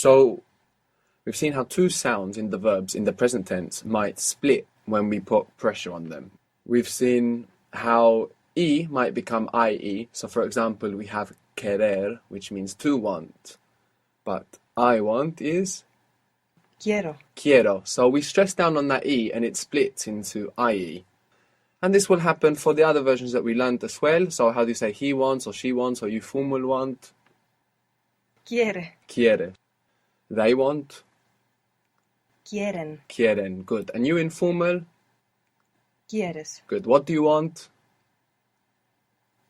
So we've seen how two sounds in the verbs in the present tense might split when we put pressure on them. We've seen how E might become IE. So for example, we have querer, which means to want. But I want is Quiero. quiero. So we stress down on that E and it splits into IE. And this will happen for the other versions that we learned as well. So how do you say he wants or she wants or you will want? Quiere. Quiere. They want? Quieren. Quieren. Good. And you informal? Quieres. Good. What do you want?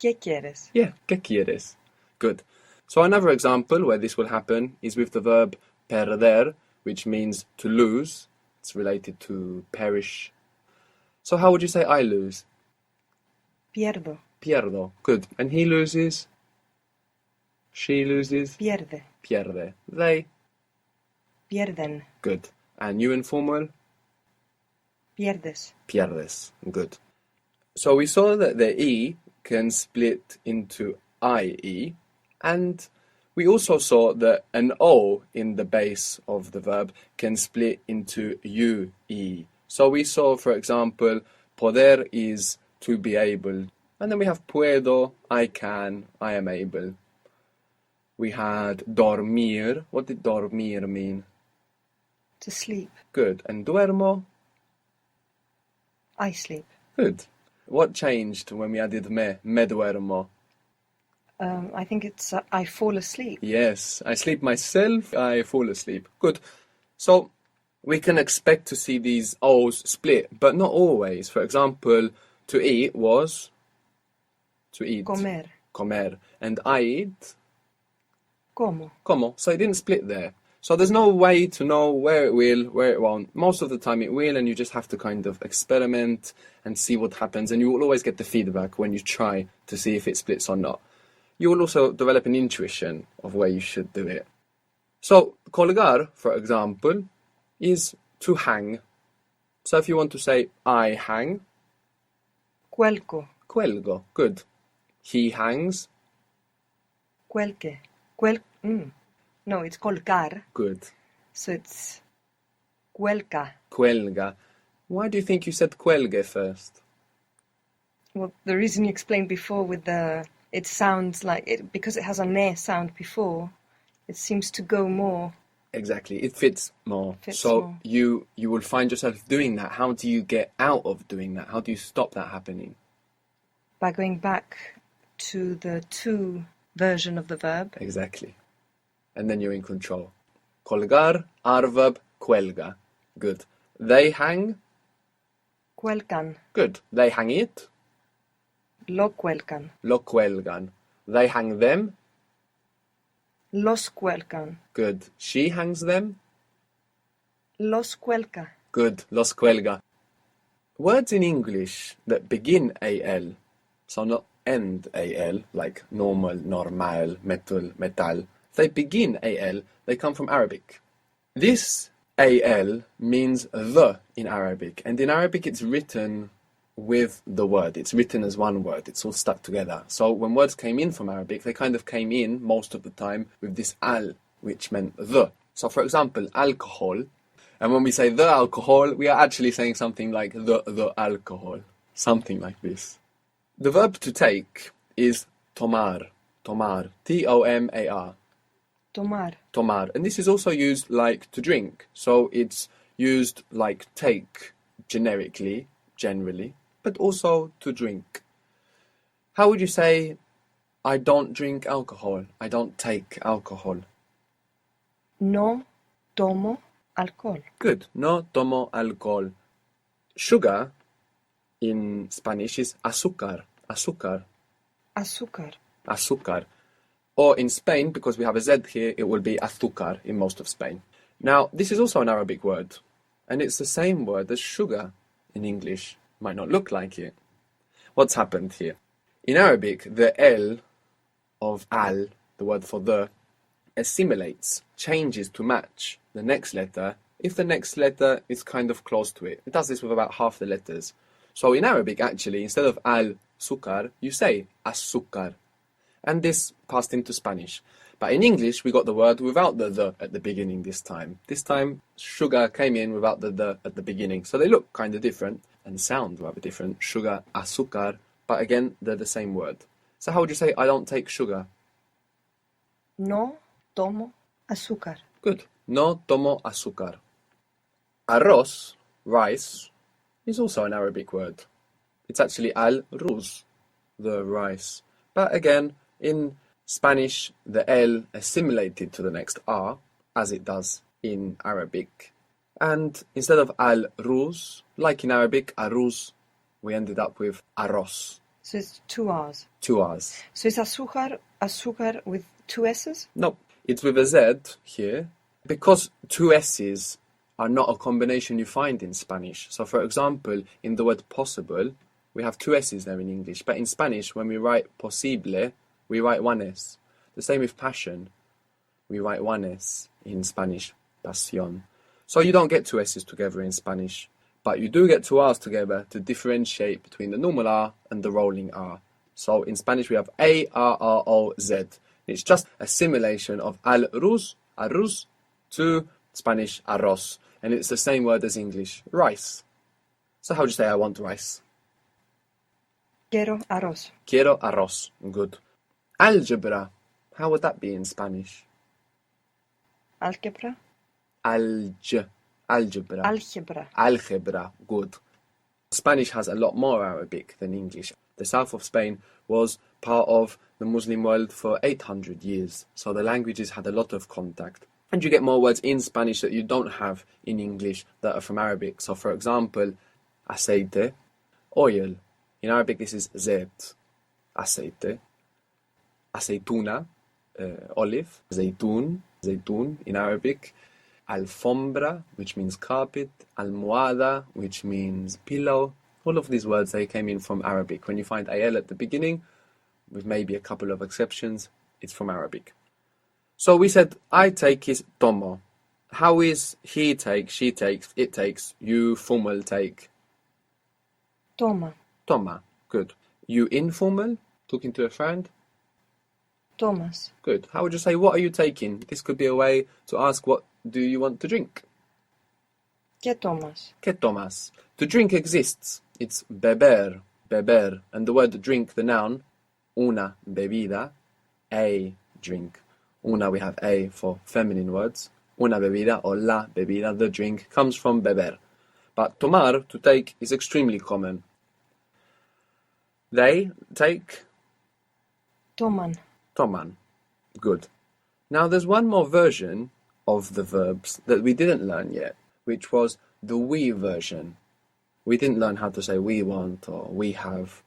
¿Qué quieres? Yeah, ¿qué quieres? Good. So another example where this will happen is with the verb perder, which means to lose. It's related to perish. So how would you say I lose? Pierdo. Pierdo. Good. And he loses? She loses? Pierde. Pierde. They? Pierden. Good. And you informal? Pierdes. Pierdes. Good. So we saw that the E can split into IE, and we also saw that an O in the base of the verb can split into UE. So we saw, for example, poder is to be able, and then we have puedo, I can, I am able. We had dormir. What did dormir mean? To sleep. Good. And duermo? I sleep. Good. What changed when we added me duermo? I think it's I fall asleep. Yes, I sleep myself, I fall asleep. Good. So we can expect to see these O's split, but not always. For example, to eat was to eat. Comer. Comer. And I eat? Como. Como. So it didn't split there. So there's no way to know where it will, where it won't. Most of the time it will, and you just have to kind of experiment and see what happens. And you will always get the feedback when you try to see if it splits or not. You will also develop an intuition of where you should do it. So colgar, for example, is to hang. So if you want to say I hang, Cuelgo. cuelgo. Good. He hangs. Cuelque. No, it's colgar. Good. So it's cuelga. Cuelga. Why do you think you said cuelgue first? Well, the reason you explained before with it sounds like it, because it has a ne sound before, it seems to go more. Exactly, it fits more. Fits so more. You will find yourself doing that. How do you get out of doing that? How do you stop that happening? By going back to the to version of the verb. Exactly. And then you're in control. Colgar, our verb, cuelga. Good. They hang. Cuelgan. Good. They hang it. Lo cuelgan. Lo cuelgan. They hang them. Los cuelgan. Good. She hangs them. Los cuelga. Good. Los cuelga. Words in English that begin al, so not end al, like normal, normal, metal, metal. If they begin al, they come from Arabic. This al means the in Arabic, and in Arabic it's written with the word. It's written as one word. It's all stuck together. So when words came in from Arabic, they kind of came in most of the time with this al, which meant the. So for example, alcohol. And when we say the alcohol, we are actually saying something like the alcohol. Something like this. The verb to take is tomar. Tomar. Tomar. Tomar. Tomar. And this is also used like to drink. So it's used like take generically, generally, but also to drink. How would you say, I don't drink alcohol? I don't take alcohol. No tomo alcohol. Good. No tomo alcohol. Sugar in Spanish is azúcar. Azúcar. Azúcar. Azúcar. Or in Spain, because we have a Z here, it will be azúcar in most of Spain. Now, this is also an Arabic word, and it's the same word as sugar in English. Might not look like it. What's happened here? In Arabic, the L of al, the word for the, assimilates, changes to match the next letter if the next letter is kind of close to it. It does this with about half the letters. So in Arabic, actually, instead of al-sukar, you say azúcar. And this passed into Spanish. But in English, we got the word without the at the beginning this time. This time, sugar came in without the at the beginning. So they look kind of different and sound rather different. Sugar, azúcar. But again, they're the same word. So how would you say, I don't take sugar? No tomo azúcar. Good. No tomo azúcar. Arroz, rice, is also an Arabic word. It's actually al-ruz, the rice. But again, in Spanish, the L assimilated to the next R, as it does in Arabic. And instead of al-ruz, like in Arabic, aruz, we ended up with arroz. So it's two R's. Two R's. So it's azúcar with two S's? No, it's with a Z here. Because two S's are not a combination you find in Spanish. So for example, in the word possible, we have two S's there in English. But in Spanish, when we write posible, we write one S. The same with passion. We write one S in Spanish, pasión. So you don't get two S's together in Spanish. But you do get two R's together to differentiate between the normal R and the rolling R. So in Spanish, we have A-R-R-O-Z. It's just a simulation of al-ruz, arroz, to Spanish arroz. And it's the same word as English, rice. So how do you say I want rice? Quiero arroz. Quiero arroz. Good. Algebra. How would that be in Spanish? Algebra. Algebra. Algebra. Algebra. Good. Spanish has a lot more Arabic than English. The south of Spain was part of the Muslim world for 800 years. So the languages had a lot of contact. And you get more words in Spanish that you don't have in English that are from Arabic. So for example, aceite, oil. In Arabic this is zait, aceite. Aceituna, olive. Zaytun in Arabic. Alfombra, which means carpet. Almohada, which means pillow. All of these words, they came in from Arabic. When you find al at the beginning, with maybe a couple of exceptions, it's from Arabic. So we said, I take is tomo. How is he take, she takes, it takes, you formal take? Toma. Toma. Good. You informal, talking to a friend? Tomas. Good. How would you say, what are you taking? This could be a way to ask, what do you want to drink? ¿Qué tomas? ¿Qué tomas? To drink exists. It's beber, beber. And the word drink, the noun, una bebida, a drink. Una, we have a for feminine words. Una bebida or la bebida, the drink, comes from beber. But tomar, to take, is extremely common. They take? Toman. Toman. Good. Now there's one more version of the verbs that we didn't learn yet, which was the we version. We didn't learn how to say we want or we have.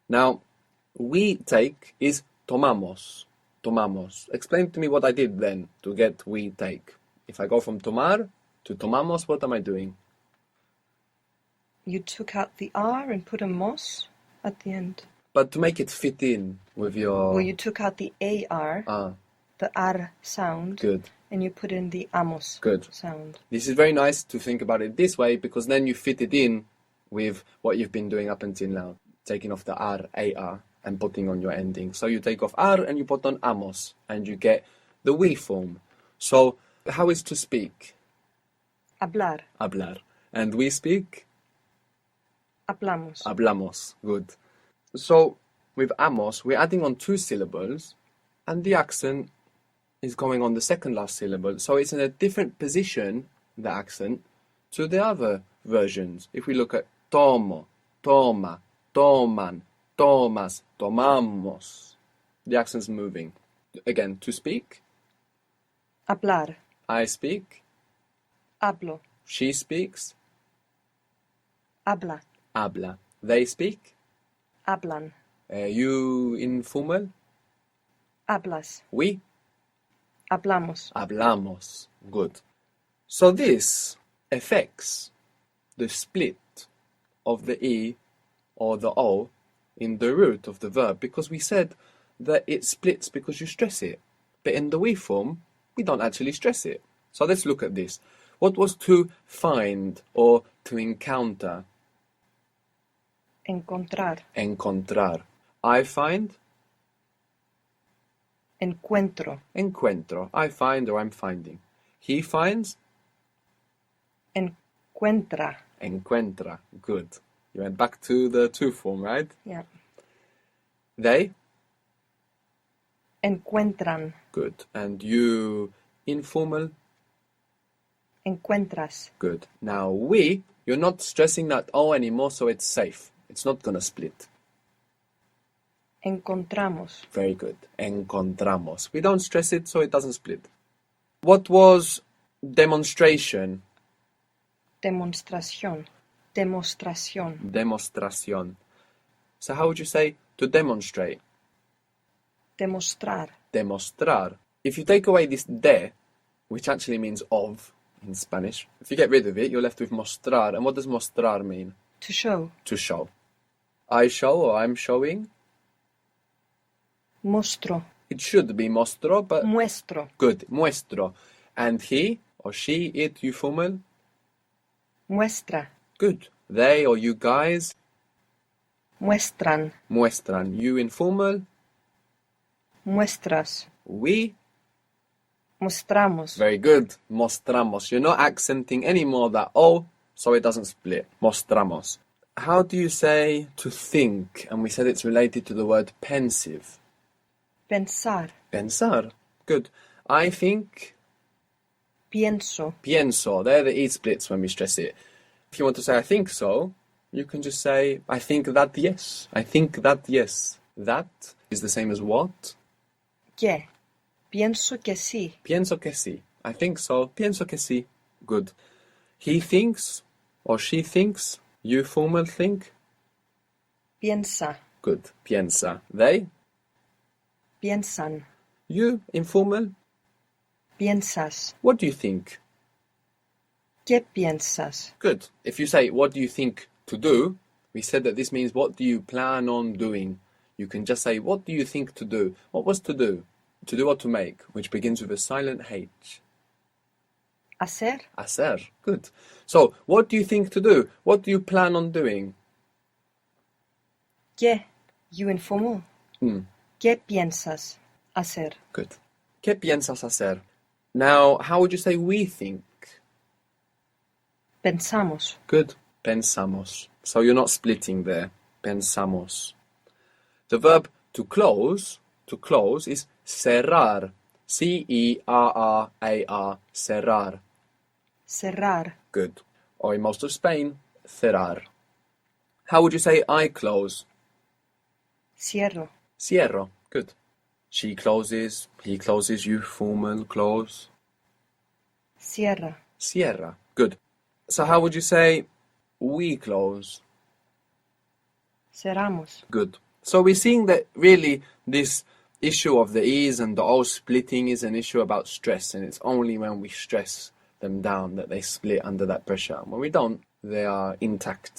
Now, we take is tomamos. Tomamos. Explain to me what I did then to get we take. If I go from tomar to tomamos, what am I doing? You took out the R and put a mos at the end. But to make it fit in with your... Well, you took out the AR, the R sound, Good. and you put in the amos Good. sound. This is very nice to think about it this way, because then you fit it in with what you've been doing up until now. Taking off the R, AR, and putting on your ending. So you take off R and you put on amos, and you get the we form. So, how is to speak? Hablar. Hablar. And we speak? Hablamos. Hablamos. Good. So, with amos, we're adding on two syllables, and the accent is going on the second last syllable. So it's in a different position, the accent, to the other versions. If we look at tomo, toma, toman, tomas, tomamos, the accent's moving. Again, to speak. Hablar. I speak. Hablo. She speaks. Habla. Habla. They speak. Hablan. You informal. Hablas. We. Hablamos. Hablamos. Good. So this affects the split of the E or the O in the root of the verb, because we said that it splits because you stress it. But in the we form, we don't actually stress it. So let's look at this. What was to find or to encounter? Encontrar. Encontrar. I find. Encuentro. Encuentro. I find or I'm finding. He finds. Encuentra. Encuentra. Good. You went back to the to form, right? Yeah. They. Encuentran. Good. And you, informal. Encuentras. Good. Now we, you're not stressing that O anymore, so it's safe. It's not gonna split. Encontramos. Very good. Encontramos. We don't stress it, so it doesn't split. What was demonstration? Demostración. Demostración. Demostración. So how would you say to demonstrate? Demostrar. Demostrar. If you take away this de, which actually means of in Spanish, if you get rid of it, you're left with mostrar. And what does mostrar mean? To show. To show. I show or I'm showing. Mostro. It should be mostro, but Muestro. good. Muestro. And he or she, it, you formal. Muestra. Good. They or you guys. Muestran. Muestran. You informal. Muestras. We. Mostramos. Very good. Mostramos. You're not accenting anymore that O, so it doesn't split. Mostramos. How do you say to think? And we said it's related to the word pensive. Pensar. Pensar. Good. I think. Pienso. Pienso. They're the E splits when we stress it. If you want to say I think so, you can just say I think that yes. I think that yes. That is the same as what? Que. Pienso que sí. Pienso que sí. I think so. Pienso que sí. Good. He thinks or she thinks. You formal think. Piensa. Good. Piensa. They. Piensan. You informal. Piensas. What do you think? ¿Qué piensas? Good. If you say what do you think to do, we said that this means what do you plan on doing. You can just say what do you think to do. What was to do? To do or to make, which begins with a silent H. Hacer. Hacer. Good. So, what do you think to do? What do you plan on doing? ¿Qué? You informal. Hmm. ¿Qué piensas hacer? Good. ¿Qué piensas hacer? Now, how would you say we think? Pensamos. Good. Pensamos. So you're not splitting there. Pensamos. The verb to close is cerrar. C-E-R-R-A-R. Cerrar. Cerrar. Good. Or in most of Spain, cerrar. How would you say I close? Cierro. Cierro. Good. She closes, he closes, you formal close. Cierra. Cierra. Good. So how would you say we close? Cerramos. Good. So we're seeing that really this issue of the E's and the O splitting is an issue about stress, and it's only when we stress them down that they split under that pressure. When we don't, they are intact.